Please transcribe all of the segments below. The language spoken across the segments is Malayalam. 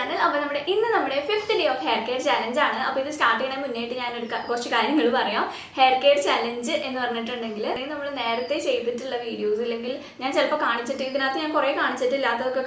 ചാനൽ. അപ്പോൾ നമ്മുടെ 5th day of hair care challenge ആണ്. അപ്പോൾ ഇത് സ്റ്റാർട്ട് ചെയ്യുന്നതിന് മുന്നേറ്റ് ഞാനൊരു കുറച്ച് കാര്യങ്ങൾ പറയാം. ഹെയർ കെയർ ചാലഞ്ച് എന്ന് പറഞ്ഞിട്ടുണ്ടെങ്കിൽ നമ്മൾ നേരത്തെ ചെയ്തിട്ടുള്ള വീഡിയോസ് ഇല്ലെങ്കിൽ ഞാൻ ചിലപ്പോൾ കാണിച്ചിട്ട് ഇതിനകത്ത് ഞാൻ കുറേ കാണിച്ചിട്ടില്ലാത്തതൊക്കെ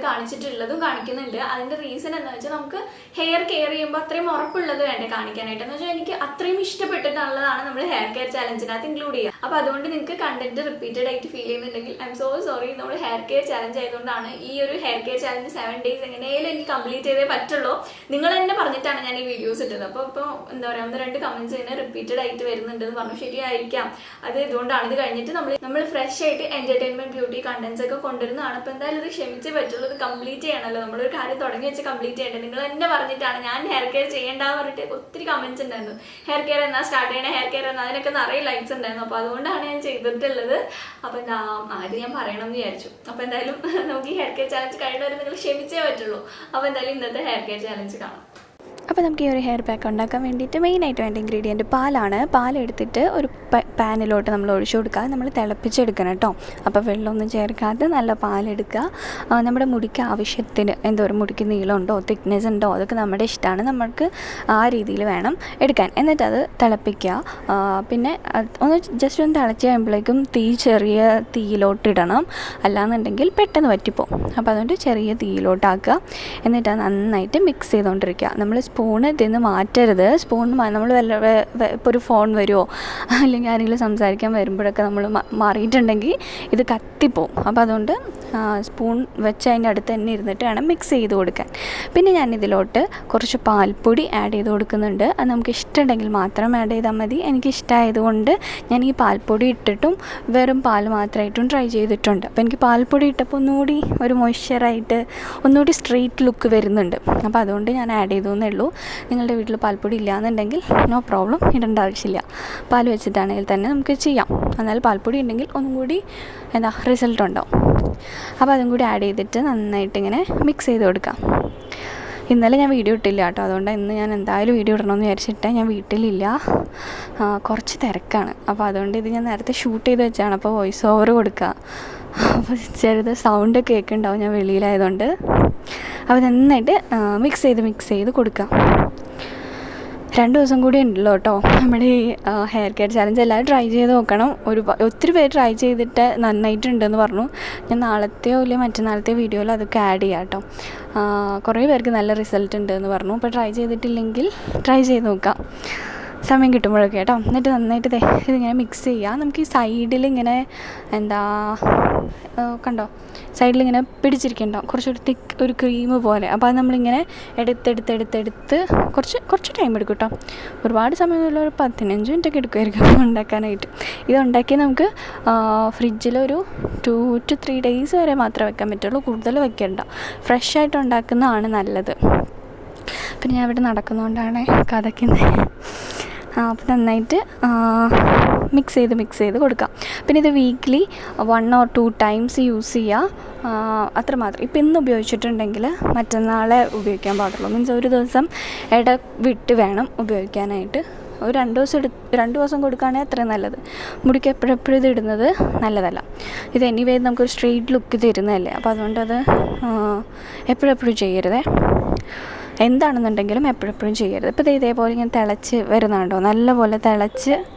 കാണിച്ചിട്ടുള്ളതും കാണിക്കുന്നുണ്ട്. അതിൻ്റെ റീസൺ എന്ന് വെച്ചാൽ നമുക്ക് ഹെയർ കെയർ ചെയ്യുമ്പോൾ അത്രയും ഉറപ്പുള്ളത് വേണ്ടേ കാണിക്കാനായിട്ട്. എന്ന് വെച്ചാൽ എനിക്ക് അത്രയും ഇഷ്ടപ്പെട്ടിട്ടുള്ളതാണ് നമ്മൾ ഹെയർ കെയർ ചാലഞ്ചിനകത്ത് ഇൻക്ലൂഡ് ചെയ്യുക. അപ്പോൾ അതുകൊണ്ട് നിങ്ങൾക്ക് കണ്ടന്റ് റിപ്പീറ്റഡ് ആയിട്ട് ഫീൽ ചെയ്യുന്നുണ്ടെങ്കിൽ ഐ എം സോ സോറി. നമ്മൾ ഹെയർ കെയർ ചാലഞ്ച് ആയതുകൊണ്ടാണ് ഈ ഒരു ഹെയർ കെയർ ചാലഞ്ച് 7 days എങ്ങനെയാലും എനിക്ക് കംപ്ലീറ്റ് ചെയ്തേ പറ്റുള്ളൂ. നിങ്ങൾ തന്നെ പറഞ്ഞിട്ടാണ് ഞാൻ ഈ വീഡിയോസ് ഇട്ടത്. അപ്പോൾ എന്താ പറയുക, 1-2 കമന്റ്സ് ഇങ്ങനെ റിപ്പീറ്റഡ് ആയിട്ട് വരുന്നുണ്ടെന്ന് പറഞ്ഞു. ശരിയായിരിക്കാം, അത് ഇതുകൊണ്ടാണ്. ഇത് കഴിഞ്ഞിട്ട് നമ്മൾ ഫ്രഷ് ആയിട്ട് എന്റർടൈൻമെന്റ് ബ്യൂട്ടി കണ്ടന്റ്സ് ഒക്കെ കൊണ്ടുവരുന്നതാണ്. അപ്പോൾ എന്തായാലും ഇത് ക്ഷമിച്ചേ പറ്റുള്ളൂ. ഇത് കംപ്ലീറ്റ് ചെയ്യണമല്ലോ, നമ്മളൊരു കാര്യം തുടങ്ങി വെച്ച് കംപ്ലീറ്റ് ചെയ്യേണ്ടത്. നിങ്ങൾ തന്നെ പറഞ്ഞിട്ടാണ് ഞാൻ ഹെയർ കെയർ ചെയ്യേണ്ടെന്ന് പറഞ്ഞിട്ട് ഒത്തിരി കമന്റ്സ് ഉണ്ടായിരുന്നു. ഹെയർ കെയർ എന്നാ സ്റ്റാർട്ട് ചെയ്യണേ, ഹെയർ കെയർ എന്നാ, അതിനൊക്കെ നിറയെ ലൈക്സ് ഉണ്ടായിരുന്നു. അപ്പോൾ അതുകൊണ്ടാണ് ഞാൻ ചെയ്തിട്ടുള്ളത്. അപ്പോൾ എന്താ ആദ്യം ഞാൻ പറയണം എന്ന് വിചാരിച്ചു. അപ്പോൾ എന്തായാലും നമുക്ക് ഈ ഹെയർ കെയർ ചാലഞ്ച് കഴിഞ്ഞവരെ നിങ്ങൾ ക്ഷമിച്ചേ പറ്റുള്ളൂ. അപ്പോൾ എന്തായാലും ഇന്നത്തെ ഹെയർ കെയർ ചാലഞ്ച് കാണാം. അപ്പോൾ നമുക്ക് ഈ ഒരു ഹെയർ പാക്ക് ഉണ്ടാക്കാൻ വേണ്ടിയിട്ട് മെയിനായിട്ട് വേണ്ട ഇൻഗ്രീഡിയൻറ്റ് പാലാണ്. പാലെടുത്തിട്ട് ഒരു പാനിലോട്ട് നമ്മൾ ഒഴിച്ചു കൊടുക്കുക. നമ്മൾ തിളപ്പിച്ചെടുക്കണം കേട്ടോ. അപ്പോൾ വെള്ളമൊന്നും ചേർക്കാതെ നല്ല പാലെടുക്കുക. നമ്മുടെ മുടിക്ക് ആവശ്യത്തിന് എന്തോരം മുടിക്ക് നീളമുണ്ടോ തിക്നെസ് ഉണ്ടോ അതൊക്കെ നമ്മുടെ ഇഷ്ടമാണ്. നമുക്ക് ആ രീതിയിൽ വേണം എടുക്കാൻ. എന്നിട്ട് അത് തിളപ്പിക്കുക. പിന്നെ ഒന്ന് ജസ്റ്റ് ഒന്ന് തിളച്ച് കഴിയുമ്പോഴേക്കും ചെറിയ തീയിലോട്ട് ഇടണം, അല്ലാന്നുണ്ടെങ്കിൽ പെട്ടെന്ന് വറ്റിപ്പോവും. അപ്പോൾ അതുകൊണ്ട് ചെറിയ തീയിലോട്ടാക്കുക. എന്നിട്ട് അത് നന്നായിട്ട് മിക്സ് ചെയ്തുകൊണ്ടിരിക്കുക. നമ്മൾ സ്പൂണ് ഇതിന്ന് മാറ്റരുത്. നമ്മൾ ഇപ്പോൾ ഒരു ഫോൺ വരുമോ അല്ലെങ്കിൽ ആരെങ്കിലും സംസാരിക്കാൻ വരുമ്പോഴൊക്കെ നമ്മൾ മാറിയിട്ടുണ്ടെങ്കിൽ ഇത് കത്തിപ്പോവും. അപ്പോൾ അതുകൊണ്ട് സ്പൂൺ വെച്ച് അതിൻ്റെ അടുത്ത് തന്നെ ഇരുന്നിട്ട് വേണം മിക്സ് ചെയ്ത് കൊടുക്കാൻ. പിന്നെ ഞാനിതിലോട്ട് കുറച്ച് പാൽപ്പൊടി ആഡ് ചെയ്ത് കൊടുക്കുന്നുണ്ട്. അത് നമുക്ക് ഇഷ്ടമുണ്ടെങ്കിൽ മാത്രം ആഡ് ചെയ്താൽ മതി. എനിക്ക് ഇഷ്ടമായതുകൊണ്ട് ഞാൻ ഈ പാൽപ്പൊടി ഇട്ടിട്ടും വെറും പാൽ മാത്രമായിട്ടും ട്രൈ ചെയ്തിട്ടുണ്ട്. അപ്പോൾ എനിക്ക് പാൽപ്പൊടി ഇട്ടപ്പോൾ ഒന്നുകൂടി ഒരു മോയ്സ്ചറായിട്ട് ഒന്നുകൂടി സ്ട്രെയിറ്റ് ലുക്ക് വരുന്നുണ്ട്. അപ്പോൾ അതുകൊണ്ട് ഞാൻ ആഡ് ചെയ്തു എന്നേ ഉള്ളൂ. നിങ്ങളുടെ വീട്ടിൽ പാൽപ്പൊടി ഇല്ലയെന്നുണ്ടെങ്കിൽ നോ പ്രോബ്ലം, ഇടേണ്ട ആവശ്യമില്ല. പാൽ വെച്ചിട്ടാണെങ്കിൽ തന്നെ നമുക്ക് ചെയ്യാം. എന്നാൽ പാൽപ്പൊടി ഉണ്ടെങ്കിൽ ഒന്നും കൂടി റിസൾട്ട് ഉണ്ടാവും. അപ്പോൾ അതും കൂടി ആഡ് ചെയ്തിട്ട് നന്നായിട്ട് ഇങ്ങനെ മിക്സ് ചെയ്ത് കൊടുക്കാം. ഇന്നലെ ഞാൻ വീഡിയോ ഇട്ടില്ല കേട്ടോ. അതുകൊണ്ട് ഇന്ന് ഞാൻ എന്തായാലും വീഡിയോ ഇടണമെന്ന് വിചാരിച്ചിട്ട് ഞാൻ വീട്ടിലില്ല, കുറച്ച് തിരക്കാണ്. അപ്പോൾ അതുകൊണ്ട് ഇത് ഞാൻ നേരത്തെ ഷൂട്ട് ചെയ്ത് വെച്ചാണ്. അപ്പോൾ വോയിസ് ഓവർ കൊടുക്കുക. അപ്പോൾ ചെറുത് സൗണ്ട് കേൾക്കുന്നുണ്ടാവും ഞാൻ വെളിയിലായതുകൊണ്ട്. അപ്പോൾ നന്നായിട്ട് മിക്സ് ചെയ്ത് കൊടുക്കാം. 2 ദിവസം കൂടി ഉണ്ടല്ലോ കേട്ടോ നമ്മുടെ ഈ ഹെയർ കെയർ ചാലഞ്ച്. എല്ലാവരും ട്രൈ ചെയ്ത് നോക്കണം. ഒത്തിരി പേര് ട്രൈ ചെയ്തിട്ട് നന്നായിട്ടുണ്ടെന്ന് പറഞ്ഞു. ഞാൻ നാളത്തെയോ ഇല്ലെങ്കിൽ മറ്റന്നാളത്തെ വീഡിയോയിൽ അതൊക്കെ ആഡ് ചെയ്യാം കേട്ടോ. കുറേ പേർക്ക് നല്ല റിസൾട്ട് ഉണ്ടെന്ന് പറഞ്ഞു. അപ്പോൾ ട്രൈ ചെയ്തിട്ടില്ലെങ്കിൽ ട്രൈ ചെയ്ത് നോക്കാം സമയം കിട്ടുമ്പോഴൊക്കെ കേട്ടോ. എന്നിട്ട് നന്നായിട്ട് ഇതിങ്ങനെ മിക്സ് ചെയ്യുക. നമുക്ക് ഈ സൈഡിലിങ്ങനെ കണ്ടോ, സൈഡിലിങ്ങനെ പിടിച്ചിരിക്കണ്ടാവും കുറച്ചൊരു തിക്ക് ഒരു ക്രീം പോലെ. അപ്പോൾ അത് നമ്മളിങ്ങനെ എടുത്ത് കുറച്ച് ടൈം എടുക്കും കേട്ടോ. ഒരുപാട് സമയമുള്ള ഒരു 15 മിനിറ്റൊക്കെ എടുക്കുമായിരിക്കും ഉണ്ടാക്കാനായിട്ട്. ഇതുണ്ടാക്കി നമുക്ക് ഫ്രിഡ്ജിലൊരു 2 to 3 days വരെ മാത്രമേ വെക്കാൻ പറ്റുള്ളൂ. കൂടുതൽ വെക്കണ്ട. ഫ്രഷ് ആയിട്ട് ഉണ്ടാക്കുന്നതാണ് നല്ലത്. പിന്നെ ഞാൻ ഇവിടെ നടക്കുന്നതുകൊണ്ടാണ് കഥയ്ക്കുന്നത്. അപ്പോൾ നന്നായിട്ട് മിക്സ് ചെയ്ത് കൊടുക്കാം. പിന്നെ ഇത് വീക്ക്ലി 1 or 2 times യൂസ് ചെയ്യുക, അത്രമാത്രം. ഇപ്പം ഇന്ന് ഉപയോഗിച്ചിട്ടുണ്ടെങ്കിൽ മറ്റന്നാളെ ഉപയോഗിക്കാൻ പാടുള്ളൂ. മീൻസ് ഒരു ദിവസം വിട്ട് വേണം ഉപയോഗിക്കാനായിട്ട്. ഒരു 2 ദിവസം കൊടുക്കുകയാണെങ്കിൽ അത്രയും നല്ലത്. മുടിക്ക് എപ്പോഴും ഇത് ഇടുന്നത് നല്ലതല്ല. ഇത് എനിവേ നമുക്കൊരു സ്ട്രെയിറ്റ് ലുക്ക് തരുന്നതല്ലേ. അപ്പോൾ അതുകൊണ്ട് അത് എപ്പോഴും ചെയ്യരുതേ. എന്താണെന്നുണ്ടെങ്കിലും എപ്പോഴും ചെയ്യരുത്. ഇപ്പോൾ ഇതേപോലെ ഇങ്ങനെ തിളച്ച് വരുന്നുണ്ടോ, നല്ലപോലെ തിളച്ചിങ്ങനെ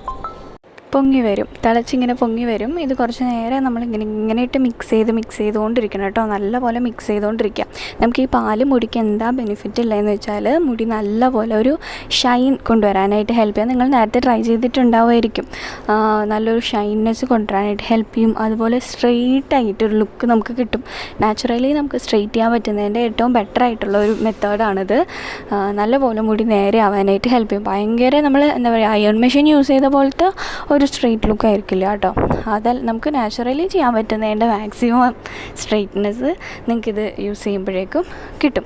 പൊങ്ങി വരും. ഇത് കുറച്ച് നേരം നമ്മളിങ്ങനെ ഇട്ട് മിക്സ് ചെയ്തുകൊണ്ടിരിക്കണം കേട്ടോ. നല്ലപോലെ മിക്സ് ചെയ്തുകൊണ്ടിരിക്കുക. നമുക്ക് ഈ പാല് മുടിക്ക് എന്താ ബെനിഫിറ്റ് ഉള്ളതെന്ന് വെച്ചാൽ മുടി നല്ലപോലെ ഒരു ഷൈൻ കൊണ്ടുവരാനായിട്ട് ഹെൽപ്പ് ചെയ്യും. നിങ്ങൾ നേരത്തെ ട്രൈ ചെയ്തിട്ടുണ്ടാവുമായിരിക്കും. നല്ലൊരു ഷൈൻനെസ് കൊണ്ടുവരാനായിട്ട് ഹെൽപ്പ് ചെയ്യും. അതുപോലെ സ്ട്രെയിറ്റ് ആയിട്ടൊരു ലുക്ക് നമുക്ക് കിട്ടും. നാച്ചുറലി നമുക്ക് സ്ട്രെയിറ്റ് ചെയ്യാൻ പറ്റുന്നതിൻ്റെ ഏറ്റവും ബെറ്റർ ആയിട്ടുള്ള ഒരു മെത്തേഡാണിത്. നല്ലപോലെ മുടി നേരെ ആവാനായിട്ട് ഹെൽപ്പ് ചെയ്യും. ഭയങ്കര നമ്മൾ അയൺ മെഷീൻ യൂസ് ചെയ്ത പോലത്തെ ഒരു സ്ട്രെയിറ്റ് ലുക്ക് ആയിരിക്കില്ല കേട്ടോ. അതല്ല, നമുക്ക് നാച്ചുറലി ചെയ്യാൻ പറ്റുന്നതിൻ്റെ മാക്സിമം സ്ട്രെയിറ്റ്നെസ് നിങ്ങൾക്കിത് യൂസ് ചെയ്യുമ്പോഴേക്കും കിട്ടും.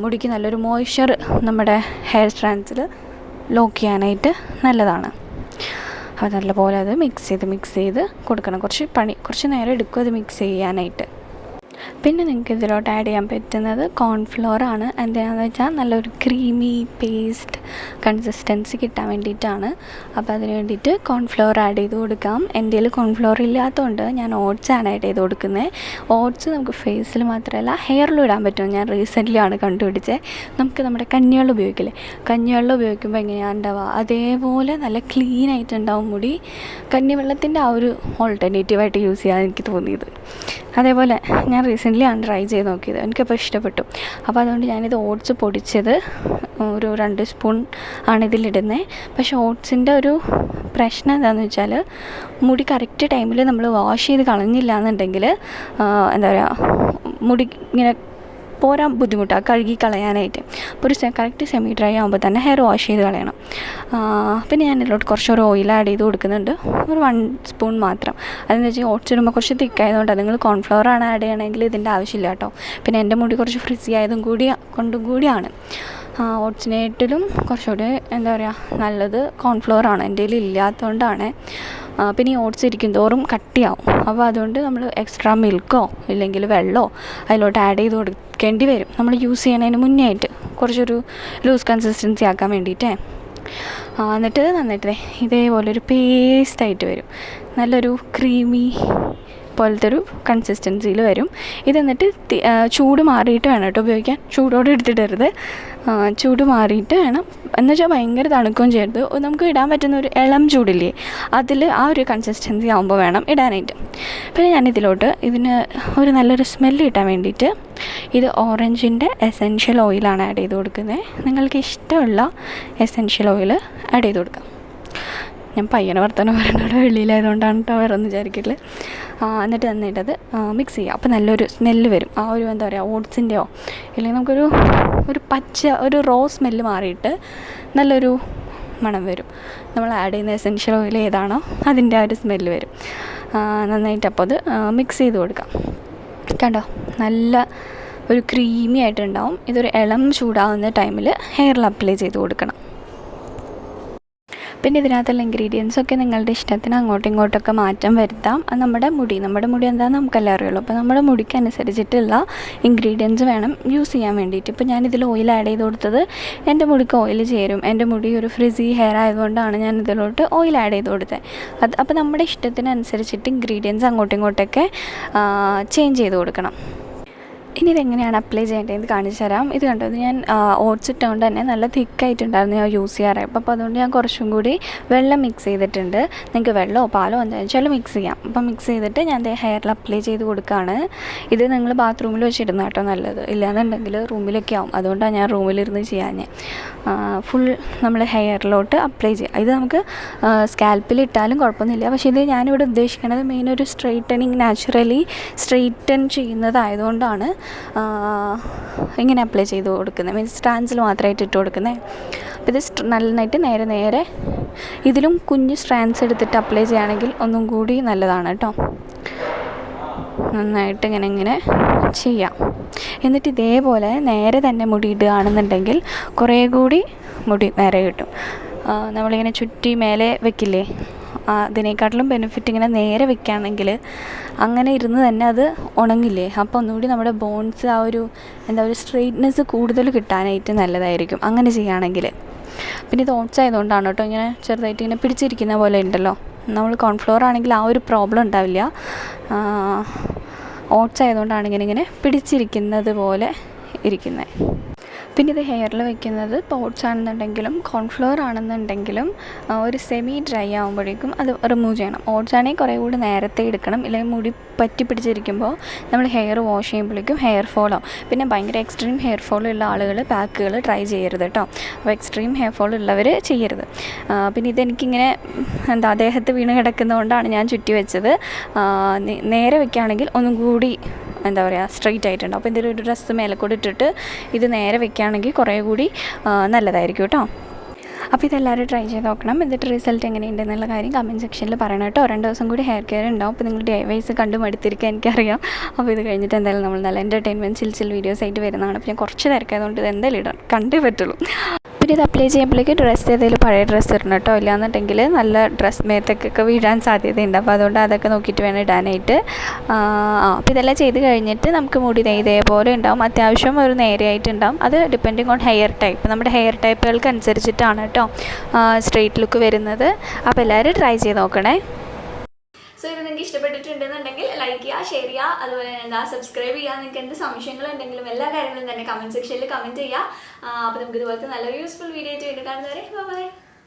മുടിക്ക് നല്ലൊരു മോയ്സ്ചർ നമ്മുടെ ഹെയർ സ്ട്രാൻഡ്സിൽ ലോക്ക് ചെയ്യാനായിട്ട് നല്ലതാണ്. അപ്പോൾ നല്ലപോലെ അത് മിക്സ് ചെയ്ത് കൊടുക്കണം. കുറച്ച് നേരം എടുക്കും അത് മിക്സ് ചെയ്യാനായിട്ട്. പിന്നെ നിങ്ങൾക്ക് ഇതിലോട്ട് ആഡ് ചെയ്യാൻ പറ്റുന്നത് കോൺഫ്ലോർ ആണ്. എന്തിനാണെന്ന് വെച്ചാൽ നല്ലൊരു ക്രീമി പേസ്റ്റ് കൺസിസ്റ്റൻസി കിട്ടാൻ വേണ്ടിയിട്ടാണ്. അപ്പോൾ അതിന് വേണ്ടിയിട്ട് കോൺഫ്ലോർ ആഡ് ചെയ്ത് കൊടുക്കാം. എൻ്റെ കയ്യിൽ കോൺഫ്ലോർ ഇല്ലാത്തതുകൊണ്ട് ഞാൻ ഓട്സാണ് ആഡ് ചെയ്ത് കൊടുക്കുന്നത്. ഓട്സ് നമുക്ക് ഫേസിൽ മാത്രമല്ല ഹെയറിലും ഇടാൻ പറ്റും. ഞാൻ റീസെൻ്റ്ലി ആണ് കണ്ടുപിടിച്ചത്. നമുക്ക് നമ്മുടെ കഞ്ഞിവെള്ളം ഉപയോഗിക്കില്ലേ, കഞ്ഞിവെള്ളം ഉപയോഗിക്കുമ്പോൾ എങ്ങനെയാണ് ഉണ്ടാവുക, അതേപോലെ നല്ല ക്ലീൻ ആയിട്ടുണ്ടാവും മുടി. കഞ്ഞിവെള്ളത്തിൻ്റെ ആ ഒരു ഓൾട്ടർനേറ്റീവായിട്ട് യൂസ് ചെയ്യാൻ എനിക്ക് തോന്നിയത്. അതേപോലെ ഞാൻ റീസെൻ്റ്ലി ആണ് ട്രൈ ചെയ്ത് നോക്കിയത്, എനിക്കപ്പോൾ ഇഷ്ടപ്പെട്ടു. അപ്പോൾ അതുകൊണ്ട് ഞാനിത് ഓട്സ് പൊടിച്ചത് ഒരു 2 സ്പൂൺ ആണ് ഇതിലിടുന്നത്. പക്ഷേ ഓട്സിൻ്റെ ഒരു പ്രശ്നം എന്താണെന്ന് വെച്ചാൽ മുടി കറക്റ്റ് ടൈമിൽ നമ്മൾ വാഷ് ചെയ്ത് കളഞ്ഞില്ല എന്നുണ്ടെങ്കിൽ എന്താ പറയുക, മുടി ഇങ്ങനെ പോരാൻ ബുദ്ധിമുട്ടാണ് കഴുകി കളയാനായിട്ട്. അപ്പോൾ ഒരു കറക്റ്റ് സെമി ഡ്രൈ ആകുമ്പോൾ തന്നെ ഹെയർ വാഷ് ചെയ്ത് കളയണം. പിന്നെ ഞാൻ ഇതിലോട്ട് കുറച്ചൊരു ഓയിൽ ആഡ് ചെയ്ത് കൊടുക്കുന്നുണ്ട്, ഒരു 1 സ്പൂൺ മാത്രം. അതെന്ന് വെച്ചാൽ ഓട്സ് ഇടുമ്പോൾ കുറച്ച് തിക്കായതുകൊണ്ട് നിങ്ങൾ കോൺഫ്ലവർ ആണ് ആഡ് ചെയ്യണമെങ്കിൽ ഇതിൻ്റെ ആവശ്യമില്ല കേട്ടോ. പിന്നെ എൻ്റെ മുടി കുറച്ച് ഫ്രിസി ആയതും കൂടിയാണ് ഓട്സിനായിട്ടിലും കുറച്ചുകൂടി എന്താ പറയുക നല്ലത് കോൺഫ്ലവർ ആണ്. എൻ്റെ കയ്യിൽ ഇല്ലാത്തതുകൊണ്ടാണ്. പിന്നെ ഈ ഓട്സ് ഇരിക്കും തോറും കട്ടിയാവും. അപ്പോൾ അതുകൊണ്ട് നമ്മൾ എക്സ്ട്രാ മിൽക്കോ ഇല്ലെങ്കിൽ വെള്ളമോ അതിലോട്ട് ആഡ് ചെയ്ത് കൊടുക്കേണ്ടി വരും, നമ്മൾ യൂസ് ചെയ്യണതിന് മുന്നേ ആയിട്ട് കുറച്ചൊരു ലൂസ് കൺസിസ്റ്റൻസി ആക്കാൻ വേണ്ടിയിട്ടേ. എന്നിട്ട് നന്നായിട്ട് ഇതേപോലൊരു പേസ്റ്റായിട്ട് വരും, നല്ലൊരു ക്രീമി പോലത്തെ ഒരു കൺസിസ്റ്റൻസിയിൽ വരും. ഇതെന്നിട്ട് ചൂട് മാറിയിട്ട് വേണം കേട്ടോ ഉപയോഗിക്കാൻ. ചൂടോടെ എടുത്തിടരുത്, ചൂട് മാറിയിട്ട് വേണം. എന്നുവെച്ചാൽ ഭയങ്കര തണുക്കുകയും ചെയ്യരുത്. നമുക്ക് ഇടാൻ പറ്റുന്ന ഒരു ഇളം ചൂടില്ലേ, അതിൽ ആ ഒരു കൺസിസ്റ്റൻസി ആകുമ്പോൾ വേണം ഇടാനായിട്ട്. പിന്നെ ഞാനിതിലോട്ട് ഇതിന് ഒരു നല്ലൊരു സ്മെല്ല് കിട്ടാൻ വേണ്ടിയിട്ട് ഇത് ഓറഞ്ചിൻ്റെ എസെൻഷ്യൽ ഓയിലാണ് ആഡ് ചെയ്ത് കൊടുക്കുന്നത്. നിങ്ങൾക്ക് ഇഷ്ടമുള്ള എസെൻഷ്യൽ ഓയിൽ ആഡ് ചെയ്ത് കൊടുക്കാം. ഞാൻ പയ്യനെ വർത്തമാനം പറയുന്നത് വെളിയിലായതുകൊണ്ടാണ് കേട്ടോ, വേറെ ഒന്നും വിചാരിക്കില്ല. എന്നിട്ട് നന്നായിട്ടത് മിക്സ് ചെയ്യുക. അപ്പോൾ നല്ലൊരു സ്മെല്ല് വരും. ആ ഒരു എന്താ പറയുക ഓട്സിൻ്റെയോ ഇല്ലെങ്കിൽ നമുക്കൊരു പച്ച ഒരു റോ സ്മെല്ല് മാറിയിട്ട് നല്ലൊരു മണം വരും. നമ്മൾ ആഡ് ചെയ്യുന്ന എസെൻഷ്യൽ ഓയിൽ ഏതാണോ അതിൻ്റെ ആ ഒരു സ്മെല്ല് വരും. നന്നായിട്ട് അപ്പോൾ അത് മിക്സ് ചെയ്ത് കൊടുക്കാം. കണ്ടോ, നല്ല ഒരു ക്രീമി ആയിട്ടുണ്ടാവും. ഇതൊരു ഇളം ചൂടാവുന്ന ടൈമിൽ ഹെയറിൽ അപ്ലൈ ചെയ്ത് കൊടുക്കണം. പിന്നെ ഇതിനകത്തുള്ള ഇൻഗ്രീഡിയൻസൊക്കെ നിങ്ങളുടെ ഇഷ്ടത്തിന് അങ്ങോട്ടും ഇങ്ങോട്ടൊക്കെ മാറ്റം വരുത്താം. അത് നമ്മുടെ മുടി എന്താണെന്ന് നമുക്കെല്ലാം അറിയുള്ളൂ. അപ്പോൾ നമ്മുടെ മുടിക്ക് അനുസരിച്ചിട്ടുള്ള ഇൻഗ്രീഡിയൻസ് വേണം യൂസ് ചെയ്യാൻ വേണ്ടിയിട്ട്. ഇപ്പോൾ ഞാനിതിൽ ഓയിൽ ആഡ് ചെയ്ത് കൊടുത്തത് എൻ്റെ മുടിക്ക് ഓയിൽ ചേരും. എൻ്റെ മുടി ഒരു ഫ്രിസി ഹെയർ ആയതുകൊണ്ടാണ് ഞാൻ ഇതിലോട്ട് ഓയിൽ ആഡ് ചെയ്ത് കൊടുത്തത്. അപ്പോൾ നമ്മുടെ ഇഷ്ടത്തിനനുസരിച്ചിട്ട് ഇൻഗ്രീഡിയൻസ് അങ്ങോട്ടും ഇങ്ങോട്ടൊക്കെ ചേഞ്ച് ചെയ്ത് കൊടുക്കണം. ഇനി ഇതെങ്ങനെയാണ് അപ്ലൈ ചെയ്യേണ്ടതെന്ന് കാണിച്ചു തരാം. ഇത് കണ്ടോ, ഇത് ഞാൻ ഓട്സ് ഇട്ടുകൊണ്ട് തന്നെ നല്ല തിക്കായിട്ടുണ്ടായിരുന്നു ഞാൻ യൂസ് ചെയ്യാറ്. അപ്പോൾ അതുകൊണ്ട് ഞാൻ കുറച്ചും കൂടി വെള്ളം മിക്സ് ചെയ്തിട്ടുണ്ട്. നിങ്ങൾക്ക് വെള്ളമോ പാലോ എന്താണെന്ന് വെച്ചാൽ മിക്സ് ചെയ്യാം. അപ്പോൾ മിക്സ് ചെയ്തിട്ട് ഞാൻ ഹെയറിൽ അപ്ലൈ ചെയ്ത് കൊടുക്കുകയാണ്. ഇത് നിങ്ങൾ ബാത്റൂമിൽ വെച്ചിടുന്ന കേട്ടോ നല്ലത്, ഇല്ലാന്നുണ്ടെങ്കിൽ റൂമിലൊക്കെ ആവും. അതുകൊണ്ടാണ് ഞാൻ റൂമിലിരുന്ന് ചെയ്യാൻ. ഫുൾ നമ്മൾ ഹെയറിലോട്ട് അപ്ലൈ ചെയ്യാം. ഇത് നമുക്ക് സ്കാൽപ്പിൽ ഇട്ടാലും കുഴപ്പമൊന്നുമില്ല. പക്ഷേ ഇത് ഞാനിവിടെ ഉദ്ദേശിക്കുന്നത് മെയിൻ ഒരു സ്ട്രെയിറ്റനിങ്, നാച്ചുറലി സ്ട്രെയിറ്റൻ ചെയ്യുന്നതായതുകൊണ്ടാണ് ഇങ്ങനെ അപ്ലൈ ചെയ്ത് കൊടുക്കുന്നത്. മീൻസ് സ്ട്രാൻഡ്സിൽ മാത്രമായിട്ട് ഇട്ട് കൊടുക്കുന്നത്. അപ്പോൾ ഇത് നന്നായിട്ട് നേരെ ഇതിലും കുഞ്ഞ് സ്ട്രാൻഡ്സ് എടുത്തിട്ട് അപ്ലൈ ചെയ്യുകയാണെങ്കിൽ ഒന്നും കൂടി നല്ലതാണ് കേട്ടോ. നന്നായിട്ട് ഇങ്ങനെ ചെയ്യാം. എന്നിട്ട് ഇതേപോലെ നേരെ തന്നെ മുടി ഇടുകയാണെന്നുണ്ടെങ്കിൽ കുറേ കൂടി മുടി നേരെ കിട്ടും. നമ്മളിങ്ങനെ ചുറ്റി മേലെ വെക്കില്ലേ, അതിനേക്കാട്ടിലും ബെനിഫിറ്റ് ഇങ്ങനെ നേരെ വെക്കുകയാണെങ്കിൽ അങ്ങനെ ഇരുന്ന് തന്നെ അത് ഉണങ്ങില്ലേ. അപ്പോൾ ഒന്നുകൂടി നമ്മുടെ ബോൺസ് ആ ഒരു ഒരു സ്ട്രെയിറ്റ്നെസ് കൂടുതൽ കിട്ടാനായിട്ട് നല്ലതായിരിക്കും അങ്ങനെ ചെയ്യുകയാണെങ്കിൽ. പിന്നെ ഇത് ഓട്സ് ആയതുകൊണ്ടാണ് കേട്ടോ ഇങ്ങനെ ചെറുതായിട്ട് ഇങ്ങനെ പിടിച്ചിരിക്കുന്ന പോലെ ഉണ്ടല്ലോ. നമ്മൾ കോൺഫ്ലോർ ആണെങ്കിൽ ആ ഒരു പ്രോബ്ലം ഉണ്ടാവില്ല. ഓട്സ് ആയതുകൊണ്ടാണ് ഇങ്ങനെ പിടിച്ചിരിക്കുന്നത് പോലെ ഇരിക്കുന്നത്. പിന്നെ ഇത് ഹെയറിൽ വെക്കുന്നത് ഇപ്പോൾ ഓട്സ് ആണെന്നുണ്ടെങ്കിലും കോൺഫ്ലവർ ആണെന്നുണ്ടെങ്കിലും ഒരു സെമി ഡ്രൈ ആകുമ്പോഴേക്കും അത് റിമൂവ് ചെയ്യണം. ഓട്സ് ആണെങ്കിൽ കുറേ കൂടി നേരത്തെ എടുക്കണം, ഇല്ലെങ്കിൽ മുടി പറ്റി പിടിച്ചിരിക്കുമ്പോൾ നമ്മൾ ഹെയർ വാഷ് ചെയ്യുമ്പോഴേക്കും ഹെയർ ഫോളോ. പിന്നെ ഭയങ്കര എക്സ്ട്രീം ഹെയർ ഫോൾ ഉള്ള ആളുകൾ പാക്കുകൾ ട്രൈ ചെയ്യരുത് കേട്ടോ. അപ്പോൾ എക്സ്ട്രീം ഹെയർ ഫോൾ ഉള്ളവർ ചെയ്യരുത്. പിന്നെ ഇതെനിക്കിങ്ങനെ ദേഹത്ത് വീണ് കിടക്കുന്നതുകൊണ്ടാണ് ഞാൻ ചുറ്റി വെച്ചത്. നേരെ വെക്കുകയാണെങ്കിൽ ഒന്നും കൂടി സ്ട്രെയിറ്റ് ആയിട്ടുണ്ടാവും. അപ്പോൾ എന്തെങ്കിലും ഒരു ഡ്രസ്സ് മേലെ കൂടി ഇട്ടിട്ട് ഇത് നേരെ വെക്കുകയാണെങ്കിൽ കുറേ കൂടി നല്ലതായിരിക്കും കേട്ടോ. അപ്പോൾ ഇതെല്ലാവരും ട്രൈ ചെയ്ത് നോക്കണം. എന്നിട്ട് റിസൾട്ട് എങ്ങനെയുണ്ടെന്നുള്ള കാര്യം കമൻറ്റ് സെക്ഷനിൽ പറയണം കേട്ടോ. 2 ദിവസം കൂടി ഹെയർ കെയർ ഉണ്ടാവും. അപ്പോൾ നിങ്ങൾ ഡേവൈസ് കണ്ടു മടുത്തിരിക്കുക എനിക്കറിയാം. അപ്പോൾ ഇത് കഴിഞ്ഞിട്ട് എന്തായാലും നമ്മൾ നല്ല എൻ്റർടൈൻമെൻറ്റ് ചിൽ വീഡിയോസ് ആയിട്ട് വരുന്നതാണ്. അപ്പോൾ ഞാൻ കുറച്ച് തിരക്കായതുകൊണ്ട് ഇത് എന്തായാലും കണ്ടേ പറ്റുള്ളൂ. പിന്നെ ഇത് അപ്ലൈ ചെയ്യുമ്പോഴേക്ക് ഡ്രസ്സ് ഏതെങ്കിലും പഴയ ഡ്രസ്സ് ഇടണം കേട്ടോ, ഇല്ലാന്നുണ്ടെങ്കിൽ നല്ല ഡ്രസ്സ് മേത്തൊക്കെ വീഴാൻ സാധ്യതയുണ്ട്. അപ്പോൾ അതുകൊണ്ട് അതൊക്കെ നോക്കിയിട്ട് വേണം ഇടാനായിട്ട്. അപ്പോൾ ഇതെല്ലാം ചെയ്ത് കഴിഞ്ഞിട്ട് നമുക്ക് മുടി ഇതേപോലെ ഉണ്ടാവും, അത്യാവശ്യം ഒരു നേരെയായിട്ടുണ്ടാവും. അത് ഡിപ്പെൻഡിങ് ഓൺ ഹെയർ ടൈപ്പ്, നമ്മുടെ ഹെയർ ടൈപ്പുകൾക്ക് അനുസരിച്ചിട്ടാണ് കേട്ടോ സ്ട്രെയിറ്റ് ലുക്ക് വരുന്നത്. അപ്പോൾ എല്ലാവരും ട്രൈ ചെയ്ത് നോക്കണേ. സോ ഇത് നിങ്ങൾക്ക് ഇഷ്ടപ്പെട്ടിട്ടുണ്ടെന്നുണ്ടെങ്കിൽ ലൈക്ക് ചെയ്യുക, ഷെയർ ചെയ്യുക, അതുപോലെ തന്നെ സബ്സ്ക്രൈബ് ചെയ്യുക. നിങ്ങൾക്ക് എന്ത് സംശയങ്ങളുണ്ടെങ്കിലും എല്ലാ കാര്യങ്ങളും തന്നെ കമൻറ്റ് സെക്ഷനിൽ കമൻറ്റ് ചെയ്യുക. അപ്പോൾ നമുക്ക് ഇതുപോലത്തെ നല്ലൊരു യൂസ്ഫുൾ വീഡിയോ ആയിട്ട് വീണ്ടും കാണുന്നവരെ ബൈ.